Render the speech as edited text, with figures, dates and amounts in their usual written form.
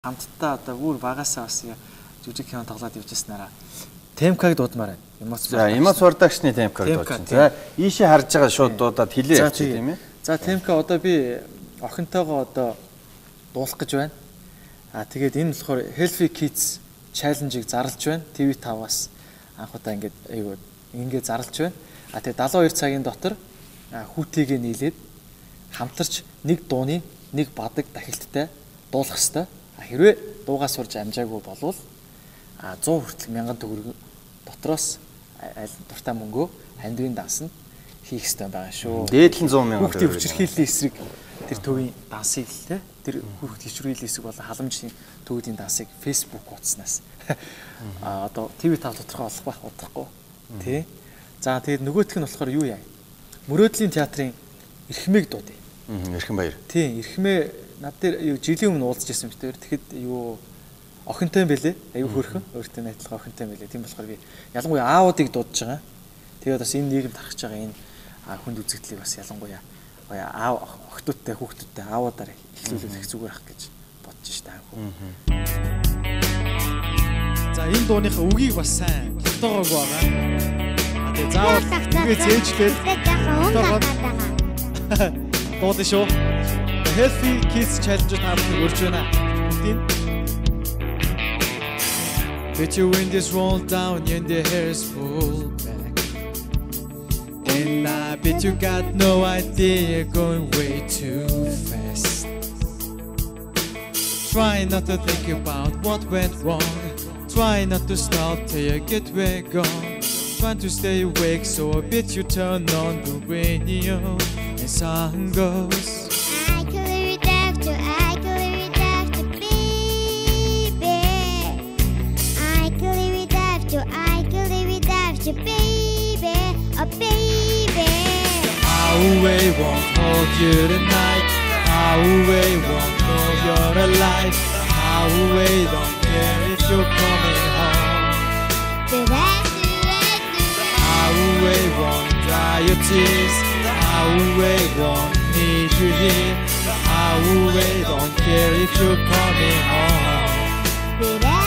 хамтдаа одоо бүр багасаа бас жүжиг кино тоглоод явжсанараа Темкаг дуудмаар байна. За Имац продакшны Темкаг дуудаж байна. За ийшээ харж байгаа шууд дуудаад хэлээ явчих тийм ээ. За Темка одоо би охинтойгоо одоо дуулах гэж байна. Тэгээд энэ болохоор Healthy Kids Challenge-ыг зарлж байна. TV5-аас анх удаа ингээд зарлж байна. Тэгээд 72 цагийн дотор хүүтийгээ нийлээд хамтарч нэг дууны нэг бадаг дахилттай дуулах ёстой. Хэрвээ дуугаа сурж амжаагүй болвол 100 хүртэл 1000 төгрөг дотроос аль дуртай мөнгөө хандвийн дансанд хийх ёстой байгаа шүү. Дээдлэн 100,000 хүүхдийн хүчирхийллийн эсрэг тэр төвийн дансыг л те тэр хүүхдийн хүчирхийллийн эсрэг болон халамжийн төвийн дансыг Facebook хуудаснаас одоо TV5 тодорхой олох байх удахгүй тий. За тэгээд нөгөөх нь болохоор юу яа? Мөрөөдлийн театрын Эрхмэг дуудъя. Эрхэм баяр. Тий, Эрхмээ над дээр жилийн өмнө уулзж ирсэн битээр тэгэхэд охинтой юм бэлээ. Аюу хөөрхөн өөртөө найдлага охинтой юм бэлээ. Тийм болохоор би ялангуяа аавуудыг дуудаж байгаа. Тэгээд бас энэ нийгэм тархаж байгаа энэ хүнд үзэгдлийг бас ялангуяа аав охтуудтай хүүхдүүдтэй аавуудаар эхлүүлэх зүгээр ах гэж бодож штэ аав. За энэ дууныхаа үгийг бас сайн тогтоогоогүй байгаа. Тэгээд заавал үгээ зээжлээд дуудаа шүү. Healthy Kids Challenge таамаг үрж байна. Bet you when this roll down and the hair's pulled back. And I bet you got no idea you're going way too fast. Try not to think about what went wrong. Try not to stop till you get where you're gone. Try to stay awake so I bet you turn on the radio and song goes. Baby, oh baby, I won't hold you tonight. I won't know you're alive. I don't care if you're coming home. I won't dry your tears. I won't need you here. I don't care if you're coming home.